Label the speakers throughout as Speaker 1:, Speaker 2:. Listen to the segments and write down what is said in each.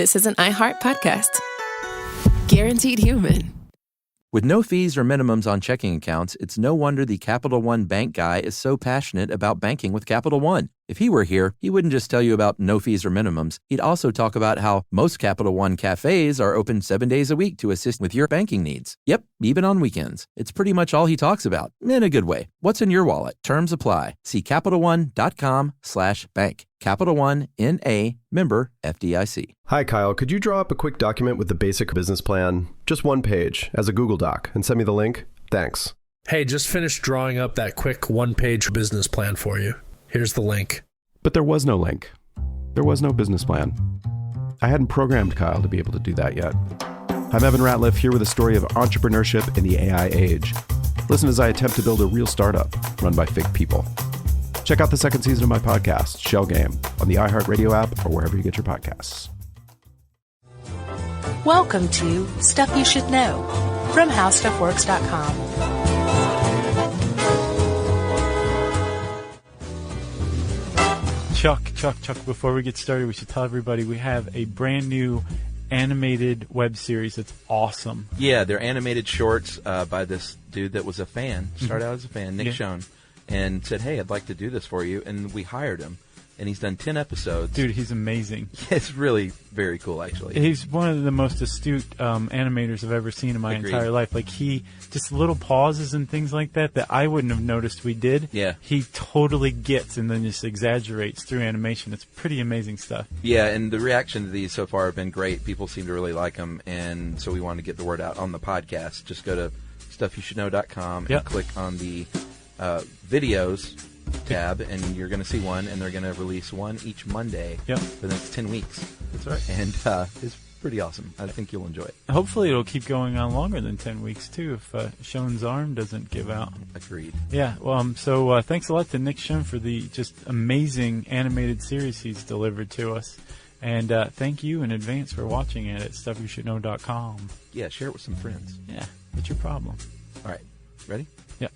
Speaker 1: this is an iHeart podcast. Guaranteed human.
Speaker 2: With no fees or minimums on checking accounts, it's no wonder the Capital One bank guy is so passionate about banking with Capital One. If he were here, he wouldn't just tell you about no fees or minimums. He'd also talk about how most Capital One cafes are open 7 days a week to assist with your banking needs. Yep, even on weekends. It's pretty much all he talks about, in a good way. What's in your wallet? Terms apply. See CapitalOne.com/bank. Capital One, N.A., member FDIC.
Speaker 3: Hi, Kyle. Could you draw up a quick document with the basic business plan, just one page, as a Google Doc, and send me the link? Thanks.
Speaker 4: Hey, just finished drawing up that quick one-page business plan for you. Here's the link.
Speaker 5: But there was no link. There was no business plan. I hadn't programmed Kyle to be able to do that yet. I'm Evan Ratliff, here with a story of entrepreneurship in the AI age. Listen as I attempt to build a real startup run by fake people. Check out the second season of my podcast, Shell Game, on the iHeartRadio app or wherever you get your podcasts.
Speaker 6: Welcome to Stuff You Should Know from HowStuffWorks.com.
Speaker 7: Chuck, before we get started, we should tell everybody we have a brand new animated web series that's awesome.
Speaker 2: Yeah, they're animated shorts by this dude that was a fan, started out as a fan, Nick Schoen, and said, hey, I'd like to do this for you, and we hired him. And he's done 10 episodes.
Speaker 7: Dude, he's amazing.
Speaker 2: It's really very cool, actually.
Speaker 7: He's one of the most astute animators I've ever seen in my entire life. Like, he just little pauses and things like that I wouldn't have noticed we did.
Speaker 2: Yeah.
Speaker 7: He totally gets and then just exaggerates through animation. It's pretty amazing stuff.
Speaker 2: Yeah, and the reaction to these so far have been great. People seem to really like them, and so we wanted to get the word out on the podcast. Just go to StuffYouShouldKnow.com and click on the videos tab, and you're going to see one, and they're going to release one each Monday for the next 10 weeks.
Speaker 7: That's right.
Speaker 2: And it's pretty awesome. I think you'll enjoy it.
Speaker 7: Hopefully it'll keep going on longer than 10 weeks, too, if Schoen's arm doesn't give out.
Speaker 2: Agreed.
Speaker 7: Yeah, well, so thanks a lot to Nick Schoen for the just amazing animated series he's delivered to us. And thank you in advance for watching it at StuffYouShouldKnow.com.
Speaker 2: Yeah, share it with some friends.
Speaker 7: Yeah, what's your problem?
Speaker 2: All right, ready?
Speaker 7: Yeah.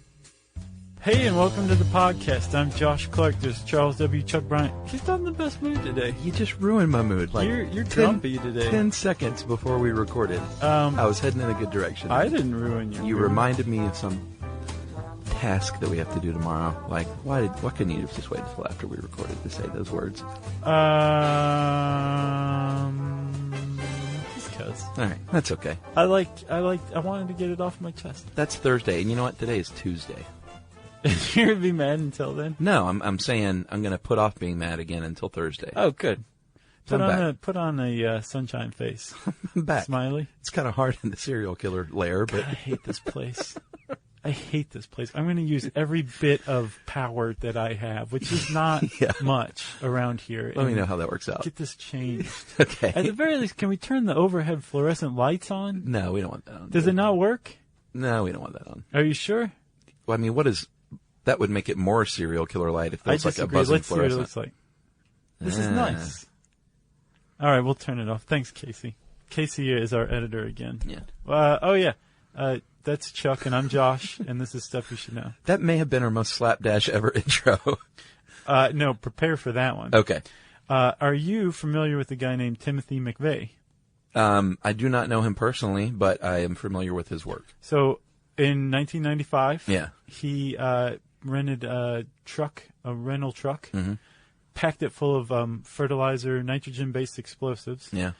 Speaker 7: Hey, and welcome to the podcast. I'm Josh Clark. There's Charles W. Chuck Bryant. He's not in the best mood today.
Speaker 2: You just ruined my mood. Like
Speaker 7: you're grumpy today.
Speaker 2: 10 seconds before we recorded, I was heading in a good direction.
Speaker 7: I didn't ruin your
Speaker 2: You
Speaker 7: mood.
Speaker 2: reminded me of some task that we have to do tomorrow. Like, why couldn't you just wait until after we recorded to say those words?
Speaker 7: Just cause.
Speaker 2: All right, that's okay.
Speaker 7: I wanted to get it off my chest.
Speaker 2: That's Thursday, and you know what? Today is Tuesday.
Speaker 7: You're gonna be mad until then?
Speaker 2: No, I'm saying I'm gonna put off being mad again until Thursday.
Speaker 7: Oh, good.
Speaker 2: So
Speaker 7: Put on a sunshine face.
Speaker 2: I'm back.
Speaker 7: Smiley.
Speaker 2: It's kind of hard in the serial killer lair, but
Speaker 7: God, I hate this place. I hate this place. I'm going to use every bit of power that I have, which is not much around here.
Speaker 2: Let me know how that works out.
Speaker 7: Get this changed.
Speaker 2: Okay.
Speaker 7: At the very least, can we turn the overhead fluorescent lights on?
Speaker 2: No, we don't want that on.
Speaker 7: Does it not work?
Speaker 2: No, we don't want that on.
Speaker 7: Are you sure?
Speaker 2: Well, I mean, that would make it more serial killer light if there was like a buzzing
Speaker 7: Let's
Speaker 2: fluorescent.
Speaker 7: see what it looks like. This is nice. All right, we'll turn it off. Thanks, Casey. Casey is our editor again.
Speaker 2: Yeah.
Speaker 7: That's Chuck, and I'm Josh, and this is Stuff You Should Know.
Speaker 2: That may have been our most slapdash ever intro.
Speaker 7: No, prepare for that one.
Speaker 2: Okay.
Speaker 7: Are you familiar with a guy named Timothy McVeigh?
Speaker 2: I do not know him personally, but I am familiar with his work.
Speaker 7: So, in 1995, he rented a rental truck, packed it full of fertilizer, nitrogen-based explosives.
Speaker 2: Yeah.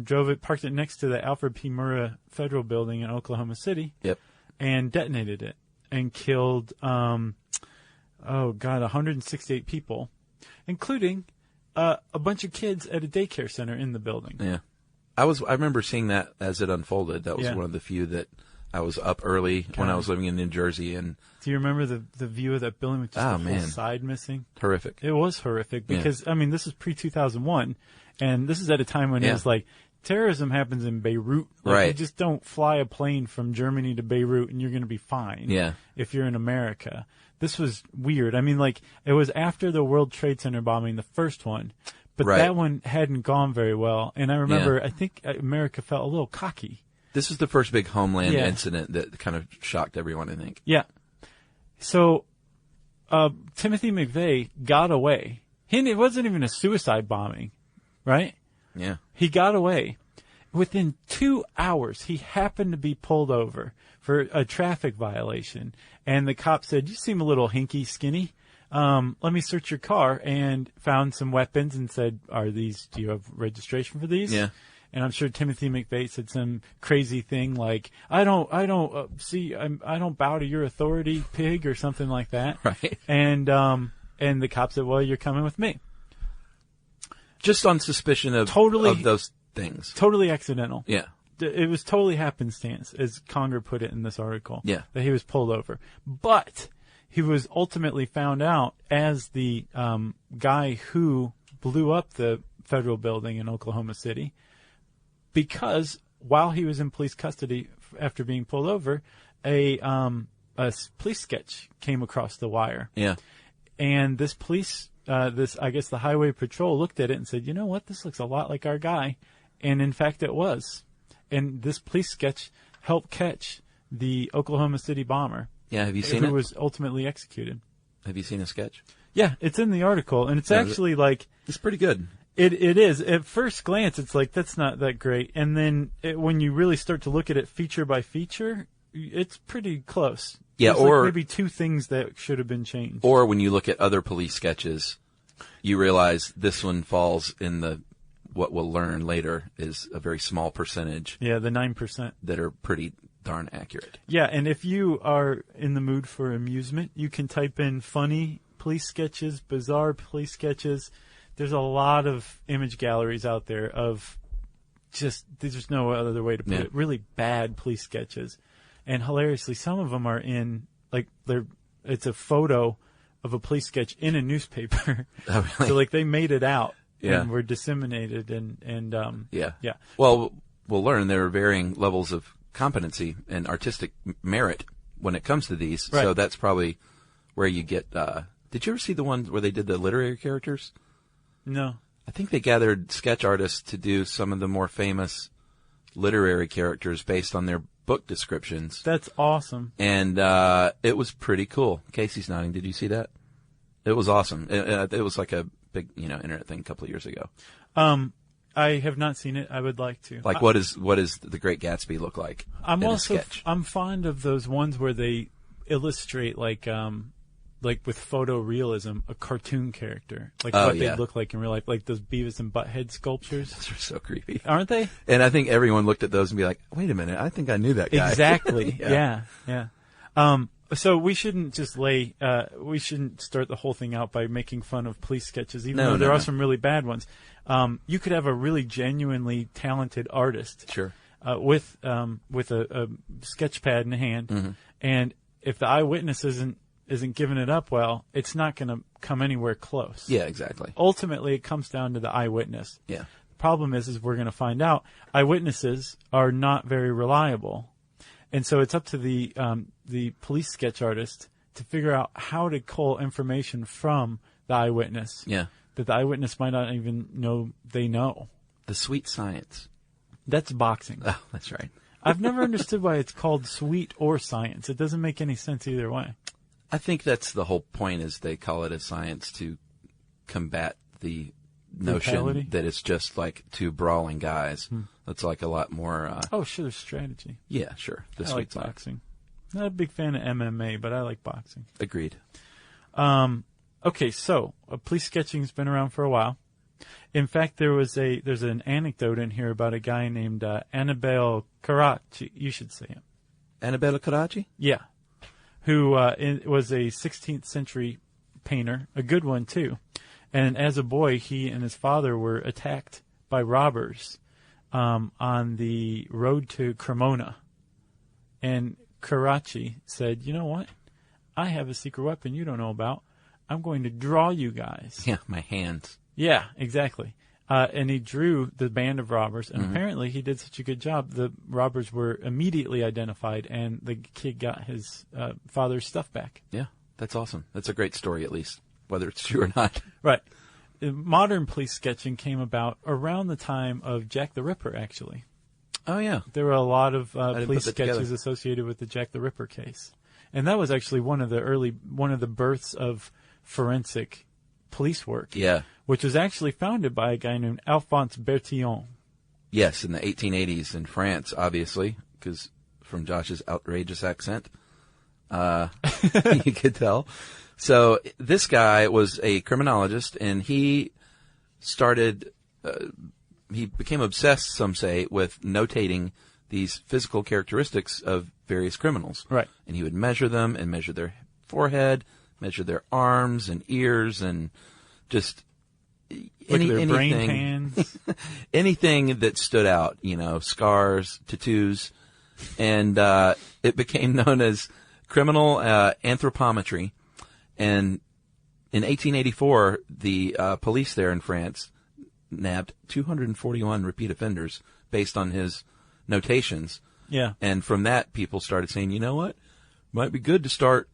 Speaker 7: Drove it, parked it next to the Alfred P. Murrah Federal Building in Oklahoma City.
Speaker 2: Yep.
Speaker 7: And detonated it and killed, 168 people, including a bunch of kids at a daycare center in the building.
Speaker 2: Yeah. I remember seeing that as it unfolded. That was one of the few that I was up early when I was living in New Jersey. And
Speaker 7: do you remember the view of that building with just the whole side missing?
Speaker 2: Horrific.
Speaker 7: It was horrific because, I mean, this is pre-2001. And this is at a time when it was like, terrorism happens in Beirut. Like, you just don't fly a plane from Germany to Beirut and you're going to be fine if you're in America. This was weird. I mean, like, it was after the World Trade Center bombing, the first one. But that one hadn't gone very well. And I remember, I think America felt a little cocky.
Speaker 2: This is the first big homeland incident that kind of shocked everyone, I think.
Speaker 7: Yeah. So, Timothy McVeigh got away. It wasn't even a suicide bombing. Right?
Speaker 2: Yeah.
Speaker 7: He got away. Within 2 hours, he happened to be pulled over for a traffic violation. And the cop said, "You seem a little hinky, skinny. Let me search your car," and found some weapons and said, do you have registration for these?
Speaker 2: Yeah.
Speaker 7: And I'm sure Timothy McVeigh said some crazy thing like, I don't bow to your authority, pig, or something like that.
Speaker 2: Right.
Speaker 7: And the cop said, "Well, you're coming with me."
Speaker 2: Just on suspicion of those things.
Speaker 7: Totally accidental.
Speaker 2: Yeah.
Speaker 7: It was totally happenstance, as Conger put it in this article.
Speaker 2: Yeah.
Speaker 7: That he was pulled over. But he was ultimately found out as the guy who blew up the federal building in Oklahoma City, because while he was in police custody after being pulled over, a police sketch came across the wire.
Speaker 2: Yeah.
Speaker 7: And this I guess the highway patrol looked at it and said, "You know what? This looks a lot like our guy." And in fact, it was. And this police sketch helped catch the Oklahoma City bomber.
Speaker 2: Yeah, have you seen it?
Speaker 7: Who was ultimately executed.
Speaker 2: Have you seen a sketch?
Speaker 7: Yeah, it's in the article, and it's actually like...
Speaker 2: It's pretty good.
Speaker 7: It is. At first glance, it's like, that's not that great. And then when you really start to look at it feature by feature, it's pretty close.
Speaker 2: Yeah,
Speaker 7: There's
Speaker 2: or...
Speaker 7: like maybe 2 things that should have been changed.
Speaker 2: Or when you look at other police sketches, you realize this one falls in the... What we'll learn later is a very small percentage.
Speaker 7: Yeah, the 9%.
Speaker 2: That are pretty darn accurate.
Speaker 7: Yeah, and if you are in the mood for amusement, you can type in funny police sketches, bizarre police sketches. There's a lot of image galleries out there of just, there's no other way to put it, really bad police sketches. And hilariously, some of them are in, like, it's a photo of a police sketch in a newspaper.
Speaker 2: Oh, really?
Speaker 7: So, like, they made it out.
Speaker 2: Yeah.
Speaker 7: And were disseminated and
Speaker 2: yeah.
Speaker 7: Yeah.
Speaker 2: Well, we'll learn there are varying levels of competency and artistic merit when it comes to these.
Speaker 7: Right.
Speaker 2: So that's probably where you get, did you ever see the ones where they did the literary characters?
Speaker 7: No.
Speaker 2: I think they gathered sketch artists to do some of the more famous literary characters based on their book descriptions.
Speaker 7: That's awesome.
Speaker 2: And, it was pretty cool. Casey's nodding. Did you see that? It was awesome. It was like a big, internet thing a couple of years ago.
Speaker 7: I have not seen it. I would like to.
Speaker 2: Like, what does The Great Gatsby look like?
Speaker 7: I'm
Speaker 2: also,
Speaker 7: I'm fond of those ones where they illustrate like with photorealism, a cartoon character, like what they look like in real life, like those Beavis and Butthead sculptures.
Speaker 2: Those are so creepy,
Speaker 7: aren't they?
Speaker 2: And I think everyone looked at those and be like, "Wait a minute, I think I knew that guy."
Speaker 7: Exactly. Yeah. So we shouldn't just we shouldn't start the whole thing out by making fun of police sketches, even though there are some really bad ones. You could have a really genuinely talented artist,
Speaker 2: sure,
Speaker 7: with a sketch pad in hand, and if the eyewitness isn't giving it up well, it's not going to come anywhere close.
Speaker 2: Yeah, exactly.
Speaker 7: Ultimately, it comes down to the eyewitness.
Speaker 2: Yeah.
Speaker 7: The problem is we're going to find out eyewitnesses are not very reliable. And so it's up to the police sketch artist to figure out how to cull information from the eyewitness.
Speaker 2: Yeah.
Speaker 7: That the eyewitness might not even know they know.
Speaker 2: The sweet science.
Speaker 7: That's boxing.
Speaker 2: Oh, that's right.
Speaker 7: I've never understood why it's called sweet or science. It doesn't make any sense either way.
Speaker 2: I think that's the whole point, is they call it a science to combat the notion
Speaker 7: brutality?
Speaker 2: That it's just like 2 brawling guys. That's like a lot more...
Speaker 7: oh, sure, there's strategy.
Speaker 2: Yeah, sure.
Speaker 7: I like boxing. Not a big fan of MMA, but I like boxing.
Speaker 2: Agreed.
Speaker 7: Okay, so police sketching's been around for a while. In fact, there's an anecdote in here about a guy named Annibale Carracci. You should say him.
Speaker 2: Annibale Carracci?
Speaker 7: Yeah. Who was a 16th century painter, a good one too. And as a boy, he and his father were attacked by robbers on the road to Cremona. And Carracci said, "You know what? I have a secret weapon you don't know about. I'm going to draw you guys."
Speaker 2: Yeah, my hands.
Speaker 7: Yeah, exactly. And he drew the band of robbers, and apparently he did such a good job, the robbers were immediately identified, and the kid got his father's stuff back.
Speaker 2: Yeah, that's awesome. That's a great story, at least, whether it's true or not.
Speaker 7: Right. Modern police sketching came about around the time of Jack the Ripper, actually.
Speaker 2: Oh, yeah.
Speaker 7: There were a lot of police sketches
Speaker 2: together.
Speaker 7: associated with the Jack the Ripper case. And that was actually one of the births of forensic police work.
Speaker 2: Yeah.
Speaker 7: which was actually founded by a guy named Alphonse Bertillon.
Speaker 2: Yes, in the 1880s in France, obviously, because from Josh's outrageous accent, you could tell. So this guy was a criminologist, and he became obsessed, some say, with notating these physical characteristics of various criminals.
Speaker 7: Right.
Speaker 2: And he would measure them and measure their forehead, measure their arms and ears, and just
Speaker 7: their brain pans.
Speaker 2: Anything that stood out, scars, tattoos. And it became known as criminal anthropometry. And in 1884, the police there in France nabbed 241 repeat offenders based on his notations.
Speaker 7: Yeah.
Speaker 2: And from that, people started saying, you know what? Might be good to start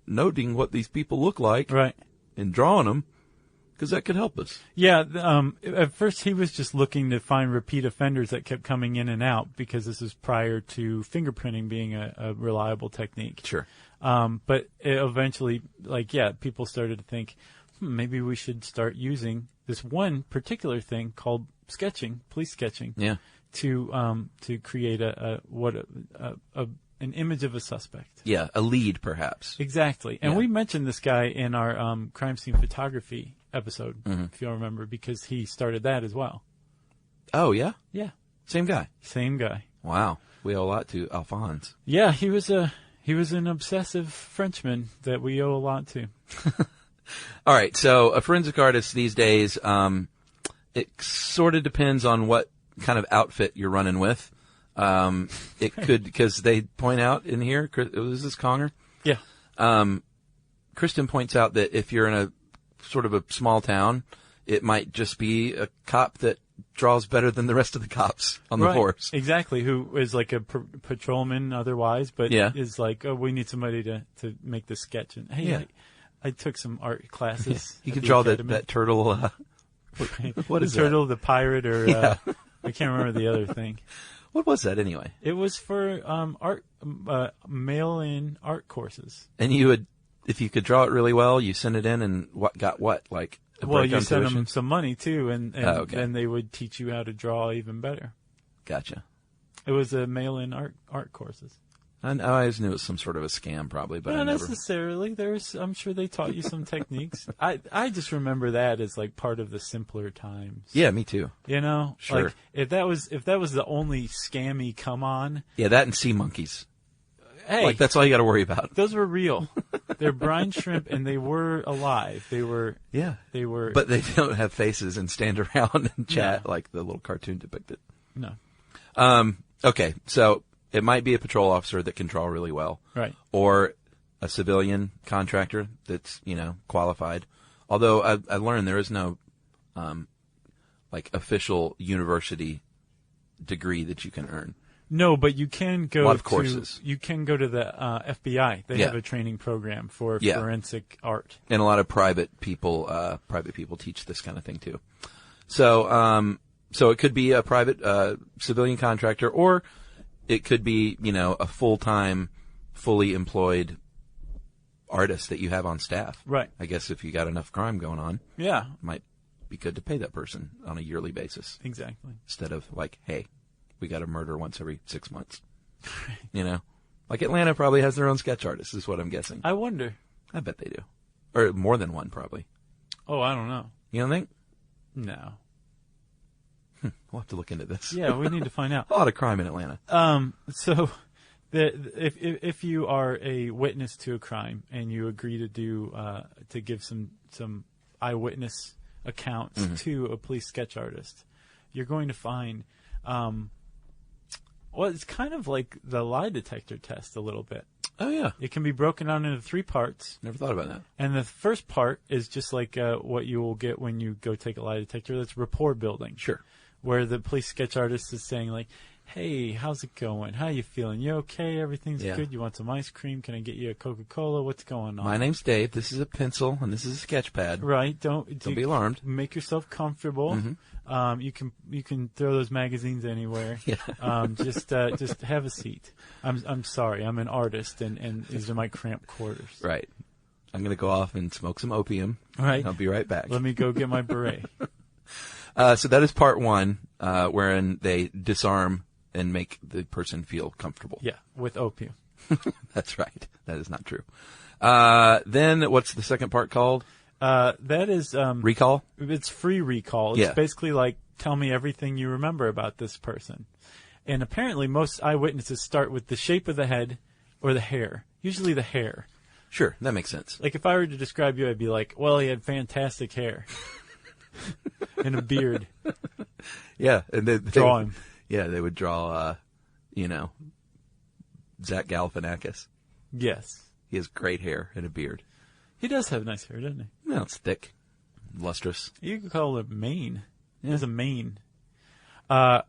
Speaker 2: noting what these people look like.
Speaker 7: Right.
Speaker 2: And drawing them, because that could help us.
Speaker 7: Yeah. At first, he was just looking to find repeat offenders that kept coming in and out, because this is prior to fingerprinting being a reliable technique.
Speaker 2: Sure.
Speaker 7: But eventually, people started to think, maybe we should start using this one particular thing called sketching, police sketching.
Speaker 2: Yeah.
Speaker 7: To create an image of a suspect.
Speaker 2: Yeah, a lead, perhaps.
Speaker 7: Exactly. And we mentioned this guy in our crime scene photography episode, if you'll remember, because he started that as well.
Speaker 2: Oh, yeah?
Speaker 7: Yeah.
Speaker 2: Same guy?
Speaker 7: Same guy.
Speaker 2: Wow. We owe a lot to Alphonse.
Speaker 7: Yeah, he was an obsessive Frenchman that we owe a lot to.
Speaker 2: All right, so a forensic artist these days, it sort of depends on what kind of outfit you're running with. It could, because they point out in here, was this Conger?
Speaker 7: Yeah.
Speaker 2: Kristen points out that if you're in a sort of a small town, it might just be a cop that draws better than the rest of the cops on the force.
Speaker 7: Exactly, who is like a patrolman otherwise, but is like, oh, we need somebody to make this sketch. And hey, I took some art classes.
Speaker 2: He could draw that turtle. What is
Speaker 7: the turtle,
Speaker 2: that?
Speaker 7: The pirate, or I can't remember the other thing.
Speaker 2: What was that anyway?
Speaker 7: It was for art, mail-in art courses.
Speaker 2: And you would, if you could draw it really well, you send it in, and got what? Like,
Speaker 7: you send them some money too, and then they would teach you how to draw even better.
Speaker 2: Gotcha.
Speaker 7: It was a mail-in art courses.
Speaker 2: I always knew it was some sort of a scam, probably, but
Speaker 7: not necessarily. I'm sure they taught you some techniques. I just remember that as like part of the simpler times.
Speaker 2: Yeah, me too.
Speaker 7: Sure. Like if that was the only scammy come on.
Speaker 2: Yeah, that and sea monkeys.
Speaker 7: Hey,
Speaker 2: that's all you got to worry about.
Speaker 7: Those were real. They're brine shrimp, and they were alive. They were.
Speaker 2: Yeah.
Speaker 7: They were.
Speaker 2: But they don't have faces and stand around and chat like the little cartoon depicted.
Speaker 7: No.
Speaker 2: Okay, so it might be a patrol officer that can draw really well.
Speaker 7: Right.
Speaker 2: Or a civilian contractor that's, qualified. Although I learned there is no, official university degree that you can earn.
Speaker 7: No, but you can go
Speaker 2: a lot of courses.
Speaker 7: You can go to the FBI. They have a training program for forensic art.
Speaker 2: And a lot of private people teach this kind of thing too. So it could be a private civilian contractor, or it could be, a full-time, fully employed artist that you have on staff.
Speaker 7: Right.
Speaker 2: I guess if you got enough crime going on,
Speaker 7: it
Speaker 2: might be good to pay that person on a yearly basis.
Speaker 7: Exactly.
Speaker 2: Instead of like, hey, we got a murder once every 6 months. Like Atlanta probably has their own sketch artists, is what I'm guessing.
Speaker 7: I wonder.
Speaker 2: I bet they do. Or more than one, probably.
Speaker 7: Oh, I don't know.
Speaker 2: You don't think?
Speaker 7: No.
Speaker 2: We'll have to look into this.
Speaker 7: Yeah, we need to find out.
Speaker 2: A lot of crime in Atlanta.
Speaker 7: So if you are a witness to a crime and you agree to give some eyewitness accounts to a police sketch artist, you're going to find it's kind of like the lie detector test a little bit.
Speaker 2: Oh, yeah.
Speaker 7: It can be broken down into 3 parts.
Speaker 2: Never thought about that.
Speaker 7: And the first part is just like what you will get when you go take a lie detector. That's rapport building.
Speaker 2: Sure.
Speaker 7: Where the police sketch artist is saying, like, hey, how's it going? How you feeling? You okay? Everything's good? You want some ice cream? Can I get you a Coca-Cola? What's going on?
Speaker 2: My name's Dave. This is a pencil, and this is a sketch pad.
Speaker 7: Right. Don't
Speaker 2: be alarmed.
Speaker 7: Make yourself comfortable.
Speaker 2: Mm-hmm.
Speaker 7: You can throw those magazines anywhere.
Speaker 2: Yeah.
Speaker 7: Just have a seat. I'm sorry. I'm an artist, and these are my cramped quarters.
Speaker 2: Right. I'm going to go off and smoke some opium.
Speaker 7: All right.
Speaker 2: I'll be right back.
Speaker 7: Let me go get my beret.
Speaker 2: So that is part one, wherein they disarm and make the person feel comfortable.
Speaker 7: Yeah, with opium.
Speaker 2: That's right. That is not true. Then what's the second part called?
Speaker 7: That is
Speaker 2: recall?
Speaker 7: It's free recall. It's basically like, tell me everything you remember about this person. And apparently most eyewitnesses start with the shape of the head or the hair. Usually the hair.
Speaker 2: Sure, that makes sense.
Speaker 7: Like if I were to describe you, I'd be like, well, he had fantastic hair. And a beard.
Speaker 2: Yeah. And they
Speaker 7: draw him.
Speaker 2: Yeah, they would draw, Zach Galifianakis.
Speaker 7: Yes.
Speaker 2: He has great hair and a beard.
Speaker 7: He does have nice hair, doesn't he?
Speaker 2: No, it's thick, lustrous.
Speaker 7: You could call it mane. He has a mane. And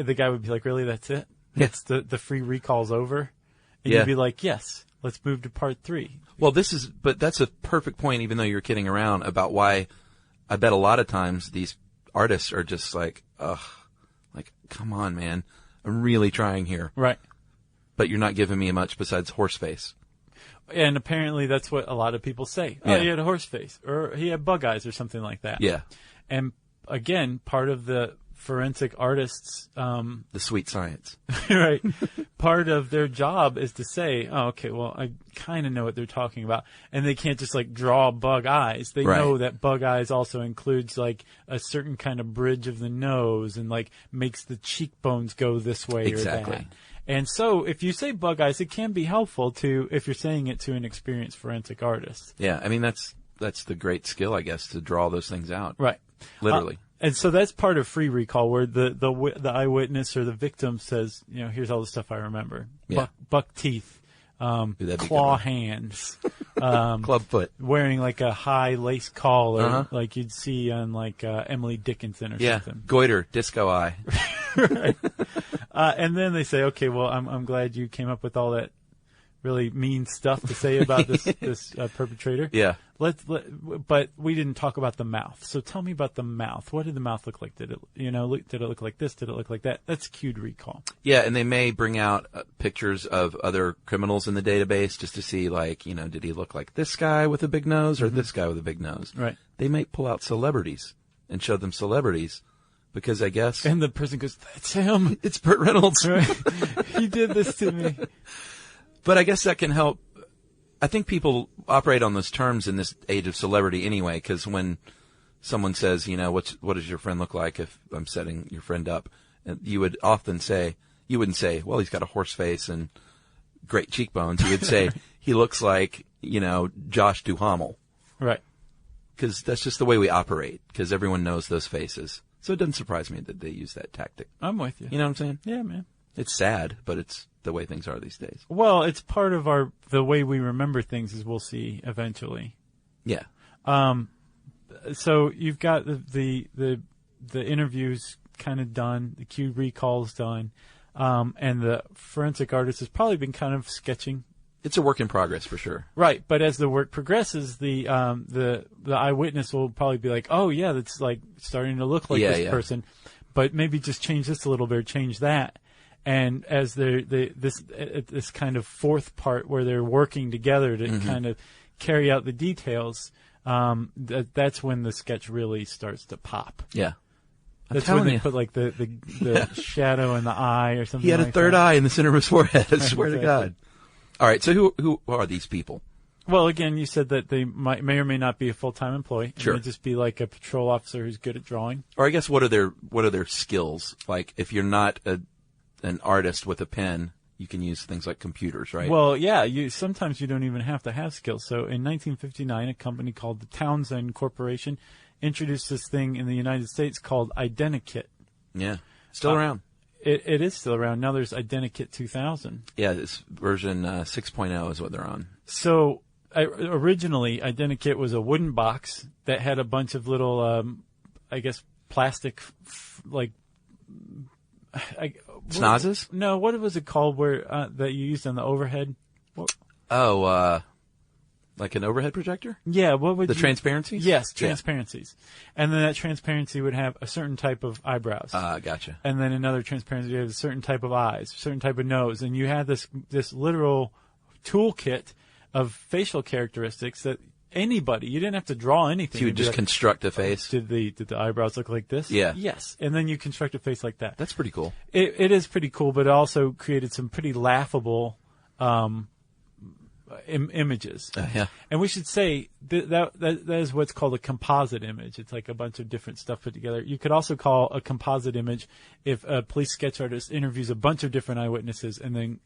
Speaker 7: the guy would be like, really, that's it?
Speaker 2: Yeah.
Speaker 7: It's the free recall's over? And you'd be like, yes, let's move to part 3.
Speaker 2: Well, but that's a perfect point, even though you're kidding around, about why I bet a lot of times these artists are just like, ugh, like, come on, man. I'm really trying here.
Speaker 7: Right.
Speaker 2: But you're not giving me much besides horse face.
Speaker 7: And apparently that's what a lot of people say. Oh, he had a horse face, or he had bug eyes, or something like that.
Speaker 2: Yeah.
Speaker 7: And again, part of the forensic artists,
Speaker 2: the sweet science,
Speaker 7: right? Part of their job is to say, oh, okay, well, I kind of know what they're talking about. And they can't just like draw bug eyes. They know that bug eyes also includes like a certain kind of bridge of the nose and like makes the cheekbones go this way or that. And so if you say bug eyes, it can be helpful if you're saying it to an experienced forensic artist.
Speaker 2: Yeah. I mean, that's the great skill, I guess, to draw those things out.
Speaker 7: Right.
Speaker 2: Literally.
Speaker 7: And so that's part of free recall, where the eyewitness or the victim says, here's all the stuff I remember.
Speaker 2: Yeah.
Speaker 7: Buck teeth, claw hands,
Speaker 2: club foot,
Speaker 7: wearing like a high lace collar, like you'd see on like Emily Dickinson or something.
Speaker 2: Goiter, disco eye.
Speaker 7: Right. And then they say, okay, well, I'm glad you came up with all that really mean stuff to say about this perpetrator.
Speaker 2: Yeah.
Speaker 7: But we didn't talk about the mouth. So tell me about the mouth. What did the mouth look like? Did it look like this? Did it look like that? That's cued recall.
Speaker 2: Yeah, and they may bring out pictures of other criminals in the database just to see, like, did he look like this guy with a big nose or this guy with a big nose?
Speaker 7: Right.
Speaker 2: They might pull out celebrities and show them celebrities because I guess.
Speaker 7: And the person goes, "That's him.
Speaker 2: It's Burt Reynolds.
Speaker 7: Right. He did this to me."
Speaker 2: But I guess that can help. I think people operate on those terms in this age of celebrity anyway, because when someone says, what does your friend look like if I'm setting your friend up, and you would often say, you wouldn't say, well, he's got a horse face and great cheekbones. You would say, he looks like, Josh Duhamel.
Speaker 7: Right.
Speaker 2: Because that's just the way we operate, because everyone knows those faces. So it doesn't surprise me that they use that tactic.
Speaker 7: I'm with you.
Speaker 2: You know what I'm saying?
Speaker 7: Yeah, man.
Speaker 2: It's sad, but it's the way things are these days.
Speaker 7: Well, it's part of the way we remember things, as we'll see eventually.
Speaker 2: Yeah.
Speaker 7: So you've got the interviews kind of done, the cued recalls done, and the forensic artist has probably been kind of sketching.
Speaker 2: It's a work in progress for sure.
Speaker 7: Right, but as the work progresses, the eyewitness will probably be like, "Oh yeah, that's like starting to look like this person," but maybe just change this a little bit, or change that. And as this kind of fourth part where they're working together to kind of carry out the details, that's when the sketch really starts to pop.
Speaker 2: Yeah.
Speaker 7: That's when they put like the shadow in the eye or something.
Speaker 2: He had
Speaker 7: like
Speaker 2: a third eye in the center of his forehead. I swear to God. All right. So who are these people?
Speaker 7: Well, again, you said that they may or may not be a full-time employee.
Speaker 2: Sure.
Speaker 7: It may just be like a patrol officer who's good at drawing.
Speaker 2: Or I guess what are their skills? Like if you're not an artist with a pen, you can use things like computers, right?
Speaker 7: Well, yeah. Sometimes you don't even have to have skills. So in 1959, a company called the Townsend Corporation introduced this thing in the United States called Identikit.
Speaker 2: Yeah. Still around.
Speaker 7: It is still around. Now there's Identikit 2000.
Speaker 2: Yeah, it's version 6.0 is what they're on. So
Speaker 7: originally, Identikit was a wooden box that had a bunch of little, I guess, plastic,
Speaker 2: Snozzes?
Speaker 7: No, what was it called where that you used on the overhead?
Speaker 2: Like an overhead projector?
Speaker 7: Yeah, what would
Speaker 2: transparencies?
Speaker 7: Yes, transparencies. Yeah. And then that transparency would have a certain type of eyebrows.
Speaker 2: Gotcha.
Speaker 7: And then another transparency would have a certain type of eyes, a certain type of nose. And you had this literal toolkit of facial characteristics that anybody, you didn't have to draw anything.
Speaker 2: So you would just construct a face?
Speaker 7: Did the eyebrows look like this?
Speaker 2: Yeah.
Speaker 7: Yes. And then you construct a face like that.
Speaker 2: That's pretty cool.
Speaker 7: It is pretty cool, but it also created some pretty laughable images.
Speaker 2: Yeah.
Speaker 7: And we should say that is what's called a composite image. It's like a bunch of different stuff put together. You could also call a composite image if a police sketch artist interviews a bunch of different eyewitnesses and then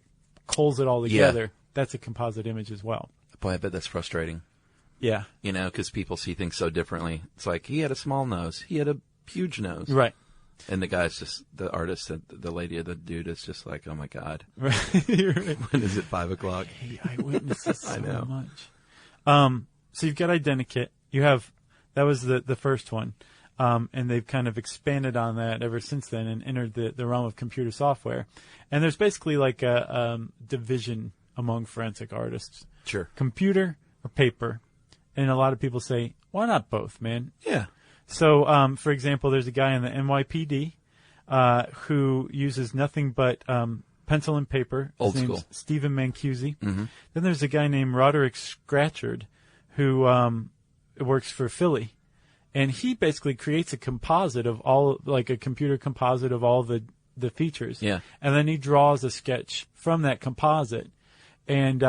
Speaker 7: culls it all together. Yeah. That's a composite image as well.
Speaker 2: Boy, I bet that's frustrating.
Speaker 7: Yeah.
Speaker 2: You know, because people see things so differently. It's like, he had a small nose. He had a huge nose.
Speaker 7: Right.
Speaker 2: And the guy's just, the artist, the lady or the dude is just like, oh my God.
Speaker 7: Right.
Speaker 2: When is it 5 o'clock?
Speaker 7: I hate eyewitnesses so
Speaker 2: I know.
Speaker 7: much. So you've got Identikit. You have, that was the first one. And they've kind of expanded on that ever since then and entered the realm of computer software. And there's basically like a division among forensic artists.
Speaker 2: Sure.
Speaker 7: Computer or paper. And a lot of people say, why not both, man?
Speaker 2: Yeah.
Speaker 7: So, for example, there's a guy in the NYPD who uses nothing but pencil and paper.
Speaker 2: Old school.
Speaker 7: Stephen Mancusi.
Speaker 2: Mm-hmm.
Speaker 7: Then there's a guy named Roderick Scratchard who works for Philly. And he basically creates a composite of all, like a computer composite of all the features.
Speaker 2: Yeah.
Speaker 7: And then he draws a sketch from that composite. And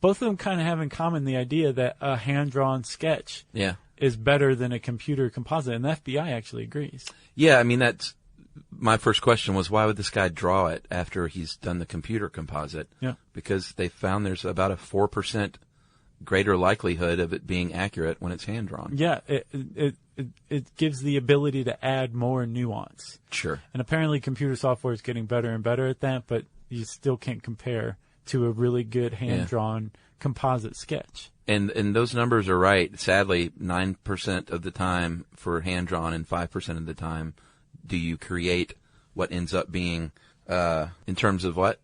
Speaker 7: both of them kind of have in common the idea that a hand-drawn sketch is better than a computer composite. And the FBI actually agrees.
Speaker 2: Yeah, I mean, that's my first question was, why would this guy draw it after he's done the computer composite?
Speaker 7: Yeah.
Speaker 2: Because they found there's about a 4% greater likelihood of it being accurate when it's hand-drawn.
Speaker 7: Yeah, it gives the ability to add more nuance.
Speaker 2: Sure.
Speaker 7: And apparently computer software is getting better and better at that, but you still can't compare to a really good hand-drawn composite sketch.
Speaker 2: And those numbers are right. Sadly, 9% of the time for hand-drawn and 5% of the time do you create what ends up being, in terms of what?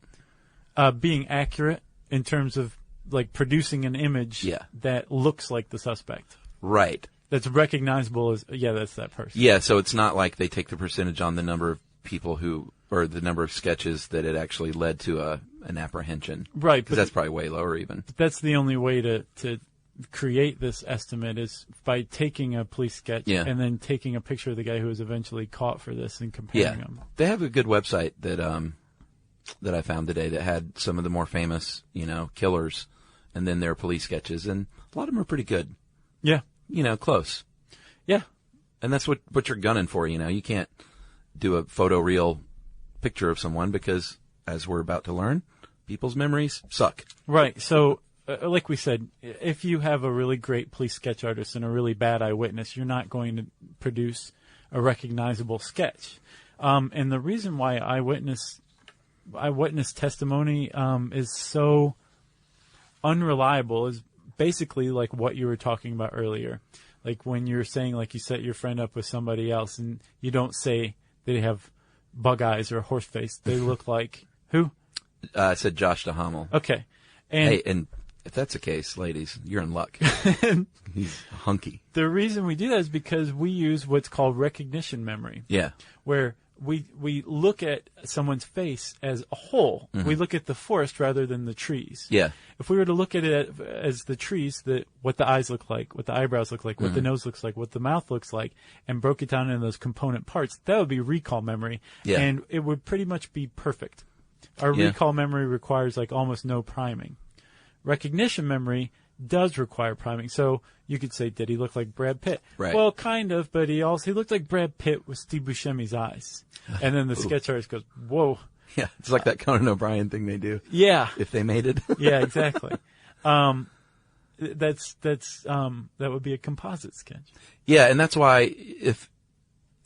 Speaker 7: Being accurate in terms of like producing an image that looks like the suspect.
Speaker 2: Right.
Speaker 7: That's recognizable as, that's that person.
Speaker 2: Yeah, so it's not like they take the percentage on the number of people or the number of sketches that it actually led to an apprehension.
Speaker 7: Right.
Speaker 2: Because that's probably way lower even.
Speaker 7: But that's the only way to create this estimate is by taking a police sketch and then taking a picture of the guy who was eventually caught for this and comparing them.
Speaker 2: They have a good website that I found today that had some of the more famous, killers and then their police sketches, and a lot of them are pretty good.
Speaker 7: Yeah.
Speaker 2: Close.
Speaker 7: Yeah.
Speaker 2: And that's what you're gunning for, You can't do a photoreal picture of someone because, as we're about to learn, people's memories suck.
Speaker 7: Right. So, like we said, if you have a really great police sketch artist and a really bad eyewitness, you're not going to produce a recognizable sketch. And the reason why eyewitness testimony is so unreliable is basically like what you were talking about earlier. Like when you're saying, like you set your friend up with somebody else and you don't say they have bug eyes or a horse face. They look like who?
Speaker 2: I said Josh Duhamel.
Speaker 7: Okay. And
Speaker 2: hey, and if that's the case, ladies, you're in luck. He's hunky.
Speaker 7: The reason we do that is because we use what's called recognition memory.
Speaker 2: Yeah.
Speaker 7: Where we look at someone's face as a whole. Mm-hmm. We look at the forest rather than the trees.
Speaker 2: Yeah.
Speaker 7: If we were to look at it as the trees, what the eyes look like, what the eyebrows look like, what the nose looks like, what the mouth looks like, and broke it down into those component parts, that would be recall memory. Yeah. And it would pretty much be perfect. Our recall memory requires like almost no priming. Recognition memory does require priming. So you could say, did he look like Brad Pitt?
Speaker 2: Right.
Speaker 7: Well, kind of, but he looked like Brad Pitt with Steve Buscemi's eyes. And then the sketch artist goes, whoa.
Speaker 2: Yeah, it's like that Conan O'Brien thing they do.
Speaker 7: Yeah.
Speaker 2: If they made it.
Speaker 7: Yeah, exactly. That would be a composite sketch.
Speaker 2: Yeah, and that's why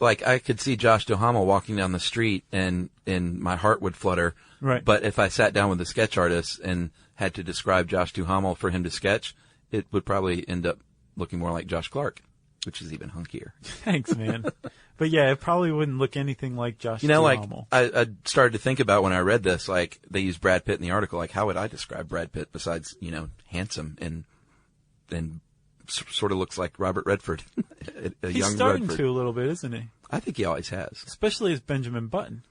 Speaker 2: I could see Josh Duhamel walking down the street and my heart would flutter.
Speaker 7: Right.
Speaker 2: But if I sat down with a sketch artist and had to describe Josh Duhamel for him to sketch, it would probably end up looking more like Josh Clark, which is even hunkier.
Speaker 7: Thanks, man. But yeah, it probably wouldn't look anything like Josh Duhamel.
Speaker 2: I started to think about when I read this, like they use Brad Pitt in the article, like how would I describe Brad Pitt besides, handsome and sort of looks like Robert Redford, a
Speaker 7: He's
Speaker 2: young
Speaker 7: starting
Speaker 2: Redford.
Speaker 7: to a little bit, isn't he?
Speaker 2: I think he always has.
Speaker 7: Especially as Benjamin Button.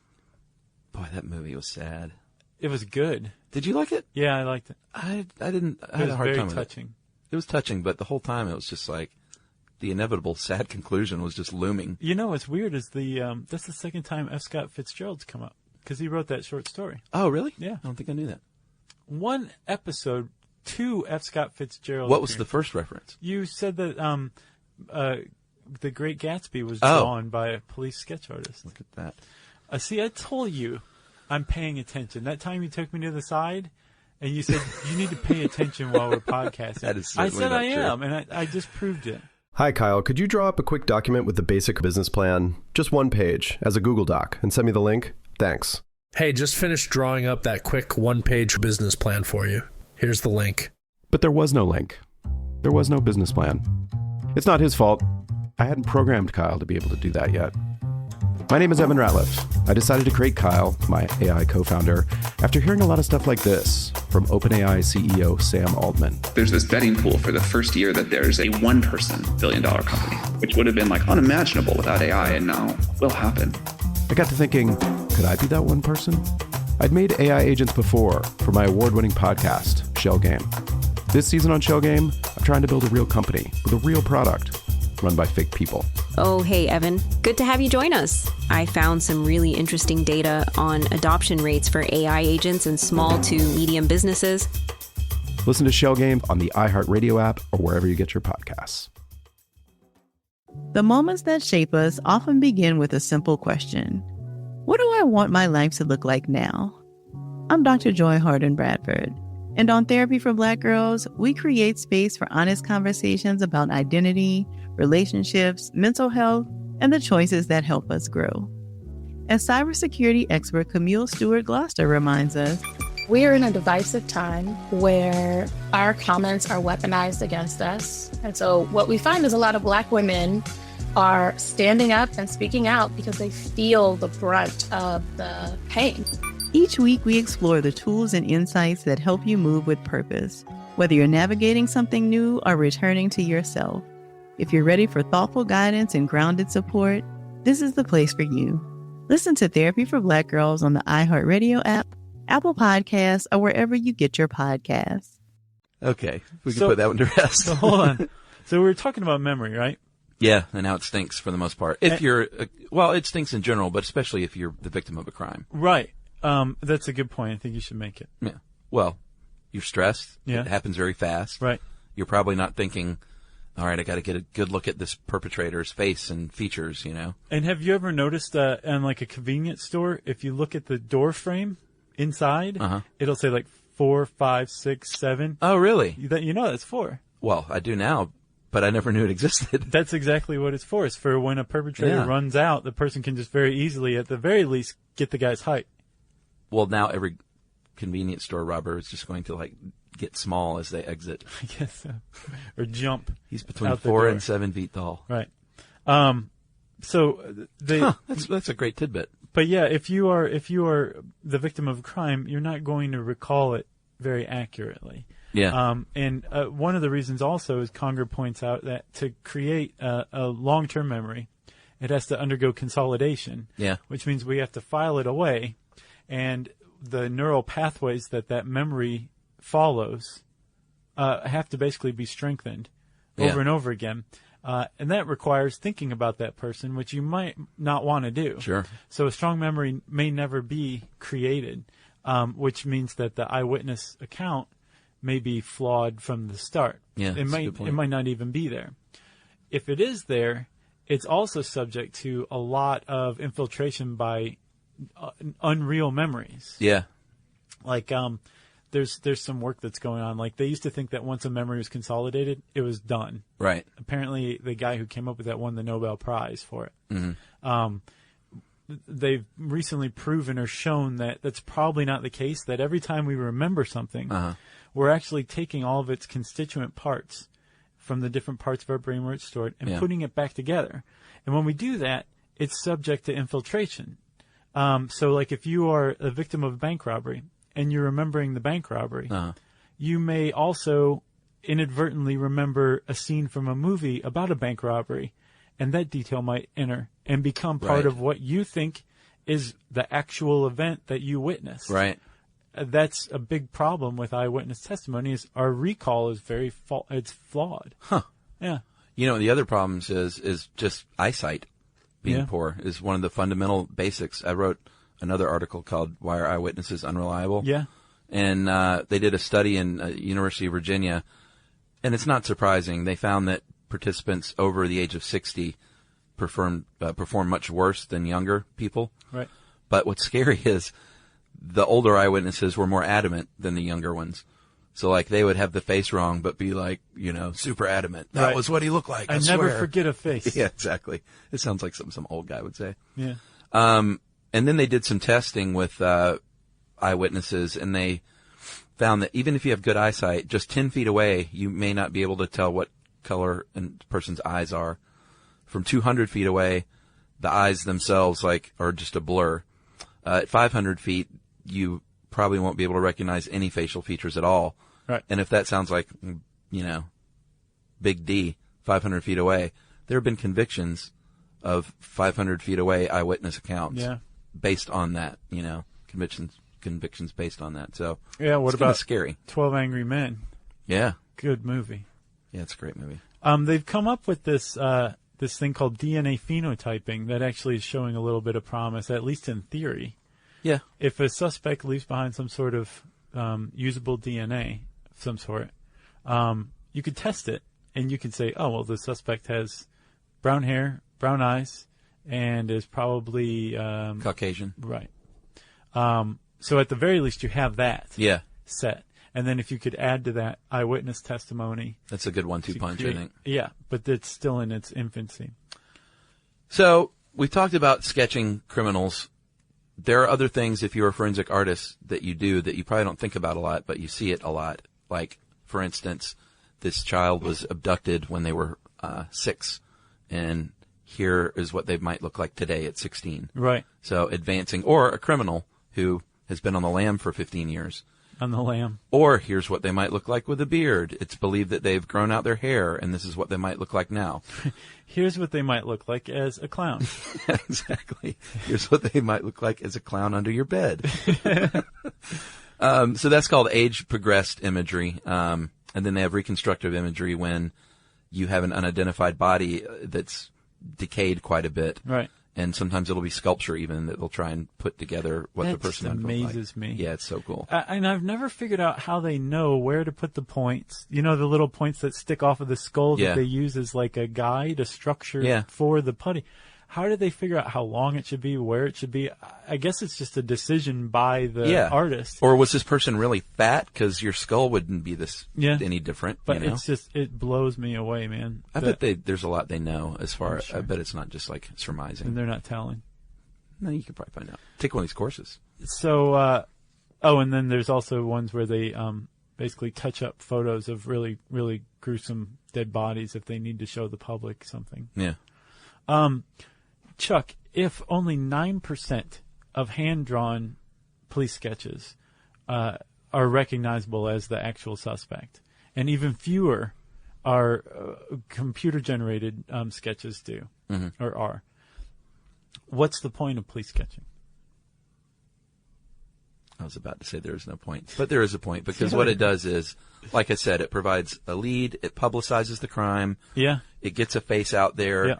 Speaker 2: Boy, that movie was sad.
Speaker 7: It was good.
Speaker 2: Did you like it?
Speaker 7: Yeah, I liked it.
Speaker 2: I didn't. I had a hard time with it.
Speaker 7: It was very touching.
Speaker 2: It was touching, but the whole time it was just like the inevitable sad conclusion was just looming.
Speaker 7: You know what's weird is that's the second time F. Scott Fitzgerald's come up because he wrote that short story.
Speaker 2: Oh, really?
Speaker 7: Yeah.
Speaker 2: I don't think I knew that.
Speaker 7: One episode, 2 F. Scott Fitzgerald.
Speaker 2: What was the first reference?
Speaker 7: You said that The Great Gatsby was drawn by a police sketch artist.
Speaker 2: Look at that.
Speaker 7: See, I told you I'm paying attention. That time you took me to the side and you said you need to pay attention while we're podcasting.
Speaker 2: That is
Speaker 7: I
Speaker 2: certainly
Speaker 7: said
Speaker 2: not
Speaker 7: I am,
Speaker 2: true.
Speaker 7: and I just proved it.
Speaker 3: Hi, Kyle. Could you draw up a quick document with the basic business plan, just one page, as a Google Doc, and send me the link? Thanks.
Speaker 4: Hey, just finished drawing up that quick one-page business plan for you. Here's the link.
Speaker 5: But there was no link. There was no business plan. It's not his fault. I hadn't programmed Kyle to be able to do that yet. My name is Evan Ratliff. I decided to create Kyle, my AI co-founder, after hearing a lot of stuff like this from OpenAI CEO Sam Altman.
Speaker 8: There's this betting pool for the first year that there's a one-person billion-dollar company, which would have been like unimaginable without AI, and now will happen.
Speaker 5: I got to thinking, could I be that one person? I'd made AI agents before for my award-winning podcast, Shell Game. This season on Shell Game, I'm trying to build a real company with a real product run by fake people.
Speaker 9: Oh, hey, Evan. Good to have you join us. I found some really interesting data on adoption rates for AI agents in small to medium businesses.
Speaker 5: Listen to Shell Game on the iHeartRadio app or wherever you get your podcasts.
Speaker 10: The moments that shape us often begin with a simple question. What do I want my life to look like now? I'm Dr. Joy Harden Bradford, and on Therapy for Black Girls, we create space for honest conversations about identity, relationships, mental health, and the choices that help us grow. As cybersecurity expert Camille Stewart-Gloucester reminds us,
Speaker 11: we are in a divisive time where our comments are weaponized against us. And so what we find is a lot of Black women are standing up and speaking out because they feel the brunt of the pain.
Speaker 10: Each week we explore the tools and insights that help you move with purpose, whether you're navigating something new or returning to yourself. If you're ready for thoughtful guidance and grounded support, this is the place for you. Listen to Therapy for Black Girls on the iHeartRadio app, Apple Podcasts, or wherever you get your podcasts.
Speaker 2: Okay, we can put that one to rest.
Speaker 7: So hold on. So we were talking about memory, right?
Speaker 2: Yeah, and how it stinks for the most part. If you're, well, it stinks in general, but especially if you're the victim of a crime.
Speaker 7: Right. That's a good point. I think you should make it.
Speaker 2: Yeah. Well, you're stressed.
Speaker 7: Yeah.
Speaker 2: It happens very fast.
Speaker 7: Right.
Speaker 2: You're probably not thinking, all right, I got to get a good look at this perpetrator's face and features, you know.
Speaker 7: And have you ever noticed in like a convenience store, if you look at the door frame inside, it'll say like 4, 5, 6, 7.
Speaker 2: Oh, really?
Speaker 7: You know that's 4.
Speaker 2: Well, I do now, but I never knew it existed.
Speaker 7: That's exactly what it's for. It's for when a perpetrator runs out, the person can just very easily, at the very least, get the guy's height.
Speaker 2: Well, now every convenience store robber is just going to like get small as they exit.
Speaker 7: I guess so. Or jump.
Speaker 2: He's between 4 and 7 feet tall.
Speaker 7: Right. So
Speaker 2: that's a great tidbit.
Speaker 7: But yeah, if you are the victim of a crime, you're not going to recall it very accurately.
Speaker 2: Yeah.
Speaker 7: And one of the reasons also is Conger points out that to create a long-term memory, it has to undergo consolidation.
Speaker 2: Yeah.
Speaker 7: Which means we have to file it away, and the neural pathways that memory follows have to basically be strengthened over and over again. And that requires thinking about that person, which you might not want to do.
Speaker 2: Sure.
Speaker 7: So a strong memory may never be created, which means that the eyewitness account may be flawed from the start.
Speaker 2: Yeah,
Speaker 7: it might not even be there. If it is there, it's also subject to a lot of infiltration by unreal memories.
Speaker 2: Yeah.
Speaker 7: Like there's some work that's going on. Like they used to think that once a memory was consolidated, it was done.
Speaker 2: Right.
Speaker 7: Apparently, the guy who came up with that won the Nobel Prize for it.
Speaker 2: Mm-hmm.
Speaker 7: They've recently proven or shown that that's probably not the case, that every time we remember something, we're actually taking all of its constituent parts from the different parts of our brain where it's stored and putting it back together. And when we do that, it's subject to infiltration. So like if you are a victim of a bank robbery and you're remembering the bank robbery, you may also inadvertently remember a scene from a movie about a bank robbery, and that detail might enter and become part of what you think is the actual event that you witnessed.
Speaker 2: Right.
Speaker 7: that's a big problem with eyewitness testimony is our recall is it's flawed.
Speaker 2: Huh.
Speaker 7: Yeah.
Speaker 2: The other problems is just eyesight being poor is one of the fundamental basics. I wrote another article called Why Are Eyewitnesses Unreliable?
Speaker 7: Yeah.
Speaker 2: And they did a study in University of Virginia, and it's not surprising. They found that participants over the age of 60 perform much worse than younger people.
Speaker 7: Right.
Speaker 2: But what's scary is the older eyewitnesses were more adamant than the younger ones. So, like, they would have the face wrong, but be like, super adamant. That was what he looked like. I
Speaker 7: never
Speaker 2: swear.
Speaker 7: forget a face.
Speaker 2: Yeah, exactly. It sounds like something some old guy would say.
Speaker 7: Yeah.
Speaker 2: And then they did some testing with eyewitnesses, and they found that even if you have good eyesight, just 10 feet away, you may not be able to tell what color a person's eyes are. From 200 feet away, the eyes themselves are just a blur. At 500 feet, you probably won't be able to recognize any facial features at all.
Speaker 7: Right.
Speaker 2: And if that sounds like, Big D, 500 feet away, there have been convictions of 500 feet away eyewitness accounts.
Speaker 7: Yeah.
Speaker 2: Based on that, convictions based on that. So
Speaker 7: yeah, what
Speaker 2: it's
Speaker 7: about
Speaker 2: scary?
Speaker 7: 12 Angry Men?
Speaker 2: Yeah,
Speaker 7: good movie.
Speaker 2: Yeah, it's a great movie.
Speaker 7: They've come up with this thing called DNA phenotyping that actually is showing a little bit of promise, at least in theory.
Speaker 2: Yeah,
Speaker 7: if a suspect leaves behind some sort of usable DNA of some sort, you could test it and you could say, oh well, the suspect has brown hair, brown eyes, and is probably
Speaker 2: Caucasian.
Speaker 7: Right. So at the very least, you have that set. And then if you could add to that eyewitness testimony.
Speaker 2: That's a good 1-2 punch, I think.
Speaker 7: Yeah, but it's still in its infancy.
Speaker 2: So we talked about sketching criminals. There are other things, if you're a forensic artist, that you do that you probably don't think about a lot, but you see it a lot. Like, for instance, this child was abducted when they were 6, and here is what they might look like today at 16.
Speaker 7: Right.
Speaker 2: So advancing, or a criminal who has been on the lam for 15 years.
Speaker 7: On the lam.
Speaker 2: Or here's what they might look like with a beard. It's believed that they've grown out their hair, and this is what they might look like now.
Speaker 7: Here's what they might look like as a clown.
Speaker 2: Exactly. Here's what they might look like as a clown under your bed. So that's called age-progressed imagery. And then they have reconstructive imagery when you have an unidentified body that's decayed quite a bit.
Speaker 7: Right.
Speaker 2: And sometimes it'll be sculpture even that they'll try and put together what the person would look like. That
Speaker 7: amazes me.
Speaker 2: Yeah, it's so cool.
Speaker 7: And I've never figured out how they know where to put the points. The little points that stick off of the skull that they use as like a guide, a structure for the putty. How did they figure out how long it should be, where it should be? I guess it's just a decision by the artist.
Speaker 2: Or was this person really fat? Because your skull wouldn't be any different.
Speaker 7: But it blows me away, man.
Speaker 2: I bet there's a lot they know as far as, I bet it's not just like surmising.
Speaker 7: And they're not telling.
Speaker 2: No, you could probably find out. Take one of these courses.
Speaker 7: So, and then there's also ones where they basically touch up photos of really, really gruesome dead bodies if they need to show the public something.
Speaker 2: Yeah.
Speaker 7: Chuck, if only 9% of hand-drawn police sketches are recognizable as the actual suspect, and even fewer are computer-generated sketches do, or are, what's the point of police sketching?
Speaker 2: I was about to say there is no point, but there is a point, because what it does is, like I said, it provides a lead, it publicizes the crime, it gets a face out there,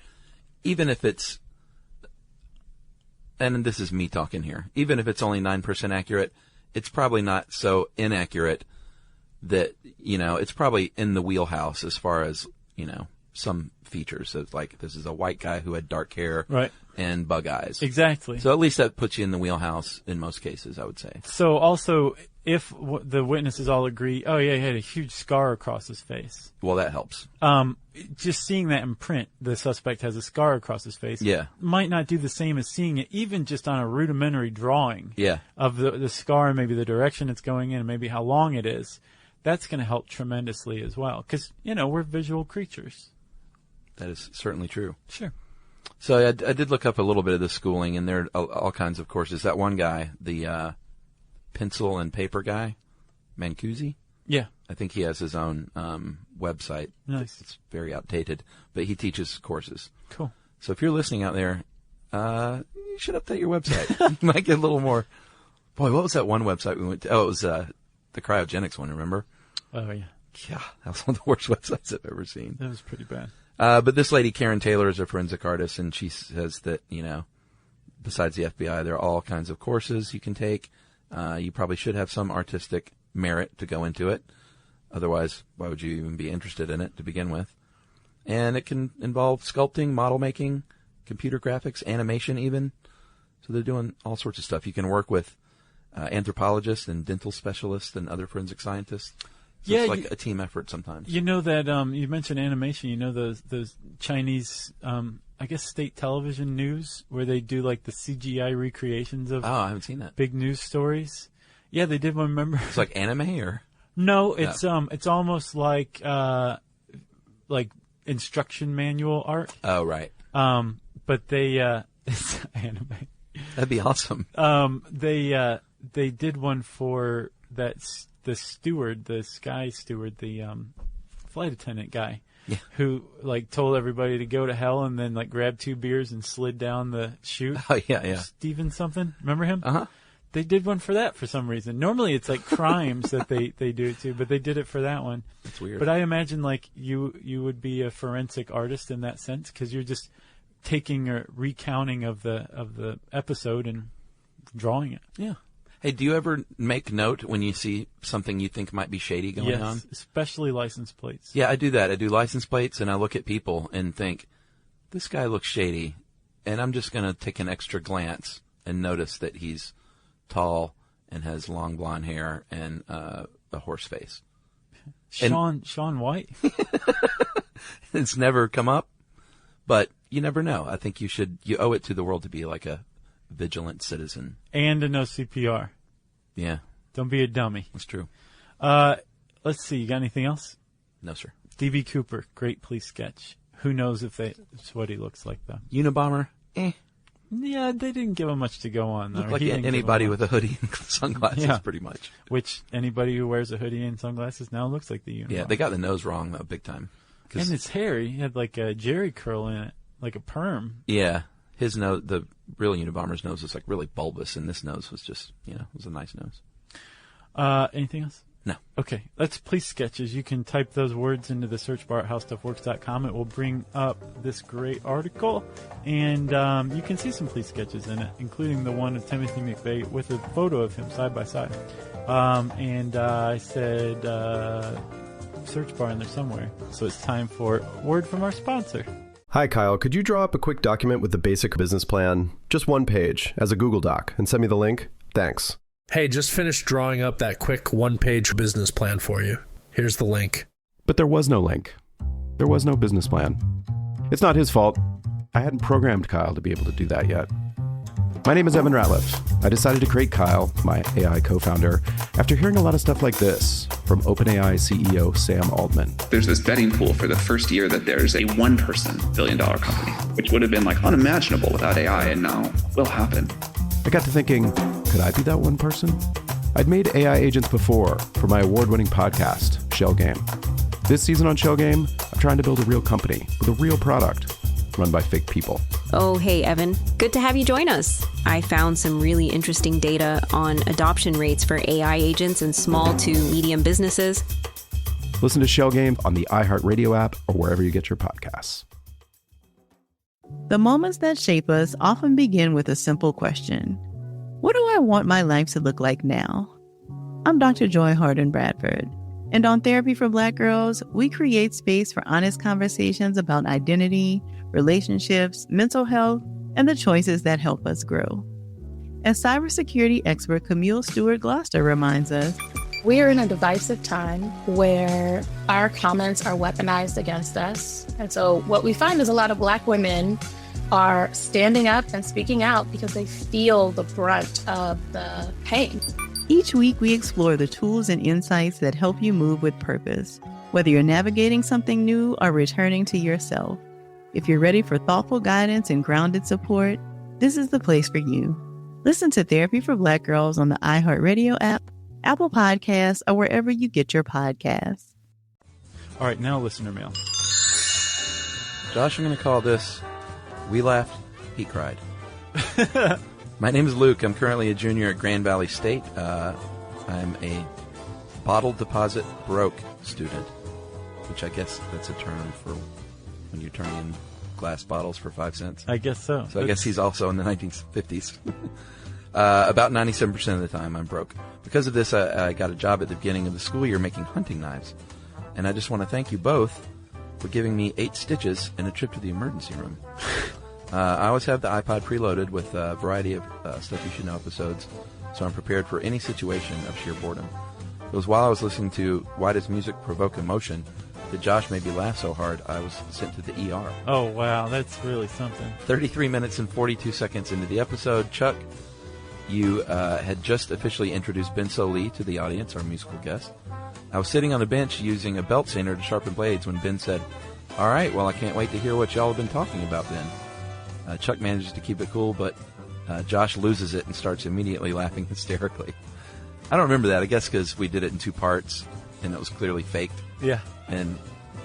Speaker 2: even if it's, and this is me talking here, even if it's only 9% accurate, it's probably not so inaccurate that, it's probably in the wheelhouse as far as, some features. So it's like, this is a white guy who had dark hair and bug eyes.
Speaker 7: Exactly.
Speaker 2: So at least that puts you in the wheelhouse in most cases, I would say.
Speaker 7: So also, if the witnesses all agree, oh yeah, he had a huge scar across his face.
Speaker 2: Well, that helps.
Speaker 7: Just seeing that in print, the suspect has a scar across his face.
Speaker 2: Yeah.
Speaker 7: Might not do the same as seeing it, even just on a rudimentary drawing.
Speaker 2: Yeah.
Speaker 7: Of the scar, maybe the direction it's going in, and maybe how long it is. That's going to help tremendously as well, because we're visual creatures.
Speaker 2: That is certainly true.
Speaker 7: Sure.
Speaker 2: So I did look up a little bit of the schooling, and there are all kinds of courses. That one guy, the pencil and paper guy, Mancusi?
Speaker 7: Yeah.
Speaker 2: I think he has his own website.
Speaker 7: Nice.
Speaker 2: It's very outdated, but he teaches courses.
Speaker 7: Cool.
Speaker 2: So if you're listening out there, you should update your website. You might get a little more Boy, what was that one website we went to? Oh, it was the cryogenics one, remember?
Speaker 7: Oh, yeah.
Speaker 2: Yeah, that was one of the worst websites I've ever seen.
Speaker 7: That was pretty bad.
Speaker 2: But this lady, Karen Taylor, is a forensic artist, and she says that, besides the FBI, there are all kinds of courses you can take. You probably should have some artistic merit to go into it. Otherwise, why would you even be interested in it to begin with? And it can involve sculpting, model making, computer graphics, animation even. So they're doing all sorts of stuff. You can work with anthropologists and dental specialists and other forensic scientists. So it's like a team effort sometimes. You know that you mentioned animation. You know those Chinese, I guess, state television news where they do like the CGI recreations of I haven't seen that.
Speaker 7: Big news stories. Yeah, they did one. Remember? It's
Speaker 2: like anime or
Speaker 7: no? It's almost like instruction manual art.
Speaker 2: Oh right.
Speaker 7: But they it's anime.
Speaker 2: That'd be awesome.
Speaker 7: They did one for the steward, the sky steward, the flight attendant guy, who told everybody to go to hell and then grabbed 2 beers and slid down the chute.
Speaker 2: Oh yeah.
Speaker 7: Steven something. Remember him?
Speaker 2: Uh-huh.
Speaker 7: They did one for that for some reason. Normally it's crimes that they do it to, but they did it for that one.
Speaker 2: That's weird.
Speaker 7: But I imagine you would be a forensic artist in that sense because you're just taking a recounting of the episode and drawing it.
Speaker 2: Yeah. Hey, do you ever make note when you see something you think might be shady going on?
Speaker 7: Yes, especially license plates.
Speaker 2: Yeah, I do that. I do license plates, and I look at people and think, this guy looks shady, and I'm just going to take an extra glance and notice that he's tall and has long blonde hair and a horse face.
Speaker 7: Sean White?
Speaker 2: It's never come up, but you never know. I think you owe it to the world to be like a vigilant citizen.
Speaker 7: And to know CPR.
Speaker 2: Yeah.
Speaker 7: Don't be a dummy.
Speaker 2: That's true.
Speaker 7: Let's see. You got anything else?
Speaker 2: No, sir.
Speaker 7: D.B. Cooper, great police sketch. Who knows if it's what he looks like, though.
Speaker 2: Unabomber?
Speaker 7: Yeah, they didn't give him much to go on, though.
Speaker 2: Looked like anybody with a hoodie and sunglasses, pretty much.
Speaker 7: Which anybody who wears a hoodie and sunglasses now looks like the Unabomber.
Speaker 2: Yeah, they got the nose wrong, though, big time.
Speaker 7: And his hair, he had a jerry curl in it, like a perm.
Speaker 2: Yeah. His nose, the real Unabomber's nose was really bulbous, and this nose was just, it was a nice nose.
Speaker 7: Anything else?
Speaker 2: No.
Speaker 7: Okay, that's police sketches. You can type those words into the search bar at howstuffworks.com. It will bring up this great article, and you can see some police sketches in it, including the one of Timothy McVeigh with a photo of him side by side. And I said search bar in there somewhere. So it's time for a word from our sponsor.
Speaker 3: Hi, Kyle. Could you draw up a quick document with the basic business plan, just 1 page, as a Google Doc, and send me the link? Thanks.
Speaker 4: Hey, just finished drawing up that quick 1-page business plan for you. Here's the link.
Speaker 5: But there was no link. There was no business plan. It's not his fault. I hadn't programmed Kyle to be able to do that yet. My name is Evan Ratliff. I decided to create Kyle, my AI co-founder, after hearing a lot of stuff like this from OpenAI CEO Sam Altman.
Speaker 8: There's this betting pool for the first year that there's a one-person billion-dollar company, which would have been unimaginable without AI, and now will happen.
Speaker 5: I got to thinking, could I be that one person? I'd made AI agents before for my award-winning podcast, Shell Game. This season on Shell Game, I'm trying to build a real company with a real product run by fake people.
Speaker 9: Oh, hey, Evan. Good to have you join us. I found some really interesting data on adoption rates for AI agents in small to medium businesses.
Speaker 5: Listen to Shell Game on the iHeartRadio app or wherever you get your podcasts.
Speaker 10: The moments that shape us often begin with a simple question. What do I want my life to look like now? I'm Dr. Joy Harden Bradford, and on Therapy for Black Girls, we create space for honest conversations about identity, relationships, mental health, and the choices that help us grow. As cybersecurity expert Camille Stewart-Gloucester reminds us,
Speaker 11: we are in a divisive time where our comments are weaponized against us. And so what we find is a lot of Black women are standing up and speaking out because they feel the brunt of the pain.
Speaker 10: Each week, we explore the tools and insights that help you move with purpose, whether you're navigating something new or returning to yourself. If you're ready for thoughtful guidance and grounded support, this is the place for you. Listen to Therapy for Black Girls on the iHeartRadio app, Apple Podcasts, or wherever you get your podcasts.
Speaker 7: All right, now listener mail.
Speaker 2: Josh, I'm going to call this, we laughed, he cried. My name is Luke. I'm currently a junior at Grand Valley State. I'm a bottle deposit broke student, which I guess that's a term for when you're turning in glass bottles for 5 cents.
Speaker 7: I guess so.
Speaker 2: So I guess he's also in the 1950s. About 97% of the time, I'm broke. Because of this, I got a job at the beginning of the school year making hunting knives. And I just want to thank you both for giving me 8 stitches and a trip to the emergency room. I always have the iPod preloaded with a variety of Stuff You Should Know episodes, so I'm prepared for any situation of sheer boredom. It was while I was listening to Why Does Music Provoke Emotion that Josh made me laugh so hard I was sent to the ER.
Speaker 7: Oh, wow, that's really something.
Speaker 2: 33 minutes and 42 seconds into the episode, Chuck, you had just officially introduced Ben Lee to the audience, our musical guest. I was sitting on the bench using a belt sander to sharpen blades when Ben said, "All right, well, I can't wait to hear what y'all have been talking about then." Chuck manages to keep it cool, but Josh loses it and starts immediately laughing hysterically. I don't remember that, I guess because we did it in 2 parts, and it was clearly faked.
Speaker 7: Yeah.
Speaker 2: And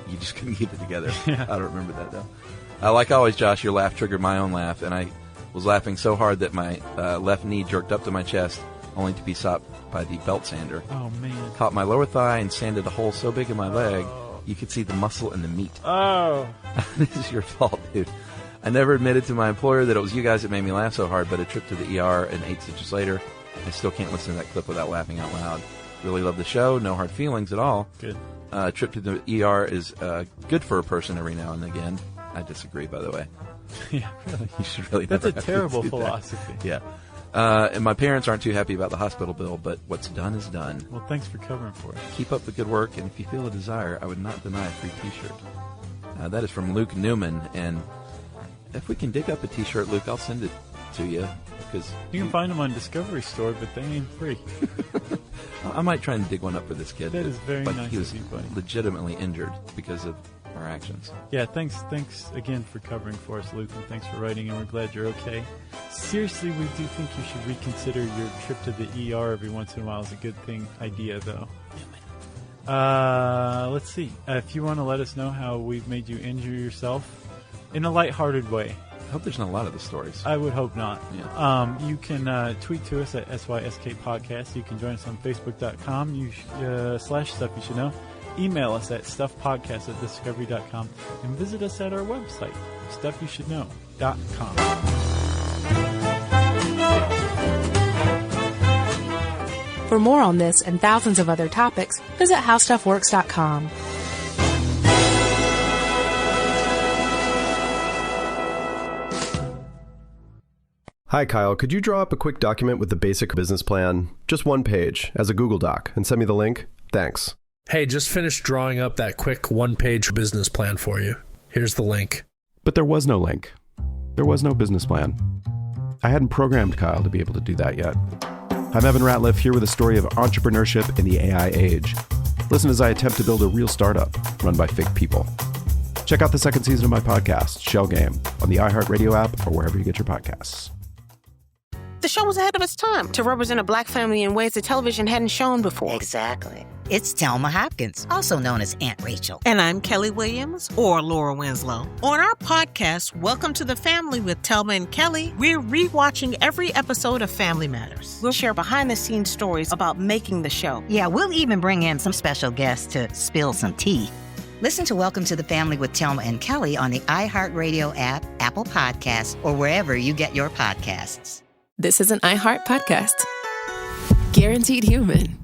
Speaker 2: you just couldn't keep it together.
Speaker 7: Yeah.
Speaker 2: I don't remember that, though. Like always, Josh, your laugh triggered my own laugh, and I was laughing so hard that my left knee jerked up to my chest, only to be stopped by the belt sander.
Speaker 7: Oh, man.
Speaker 2: Caught my lower thigh and sanded a hole so big in my leg, you could see the muscle and the meat.
Speaker 7: Oh.
Speaker 2: This is your fault, dude. I never admitted to my employer that it was you guys that made me laugh so hard, but a trip to the ER and 8 stitches later, I still can't listen to that clip without laughing out loud. Really love the show. No hard feelings at all.
Speaker 7: Good.
Speaker 2: Trip to the ER is good for a person every now and again. I disagree, by the way.
Speaker 7: Yeah, really.
Speaker 2: You should really
Speaker 7: That's
Speaker 2: never
Speaker 7: a terrible
Speaker 2: have to do
Speaker 7: philosophy.
Speaker 2: That. Yeah. And my parents aren't too happy about the hospital bill, but what's done is done.
Speaker 7: Well, thanks for covering for us.
Speaker 2: Keep up the good work, and if you feel a desire, I would not deny a free T-shirt. That is from Luke Newman, and if we can dig up a T-shirt, Luke, I'll send it to you. Because
Speaker 7: you can find them on Discovery Store, but they ain't free.
Speaker 2: I might try and dig one up for this kid.
Speaker 7: That is very nice
Speaker 2: he was
Speaker 7: of you, buddy.
Speaker 2: legitimately injured because of our actions.
Speaker 7: Yeah, thanks again for covering for us, Luke, and thanks for writing, and we're glad you're okay. Seriously, we do think you should reconsider your trip to the ER every once in a while. Is a good idea, though. Let's see. If you want to let us know how we've made you injure yourself in a lighthearted way.
Speaker 2: I hope there's not a lot of the stories.
Speaker 7: I would hope not.
Speaker 2: Yeah.
Speaker 7: You can tweet to us at SYSK Podcast. You can join us on Facebook.com /Stuff You Should Know. Email us at stuffpodcast@discovery.com and visit us at our website, stuffyoushouldknow.com.
Speaker 6: For more on this and thousands of other topics, visit howstuffworks.com.
Speaker 3: Hi, Kyle. Could you draw up a quick document with the basic business plan, just 1 page, as a Google Doc, and send me the link? Thanks.
Speaker 4: Hey, just finished drawing up that quick 1-page business plan for you. Here's the link.
Speaker 5: But there was no link. There was no business plan. I hadn't programmed Kyle to be able to do that yet. I'm Evan Ratliff, here with a story of entrepreneurship in the AI age. Listen as I attempt to build a real startup run by fake people. Check out the 2nd season of my podcast, Shell Game, on the iHeartRadio app or wherever you get your podcasts.
Speaker 12: The show was ahead of its time to represent a Black family in ways that television hadn't shown before.
Speaker 13: Exactly. It's Thelma Hopkins, also known as Aunt Rachel.
Speaker 14: And I'm Kelly Williams, or Laura Winslow. On our podcast, Welcome to the Family with Thelma and Kelly, we're rewatching every episode of Family Matters.
Speaker 12: We'll share behind-the-scenes stories about making the show.
Speaker 13: Yeah, we'll even bring in some special guests to spill some tea. Listen to Welcome to the Family with Thelma and Kelly on the iHeartRadio app, Apple Podcasts, or wherever you get your podcasts.
Speaker 1: This is an iHeart podcast. Guaranteed human.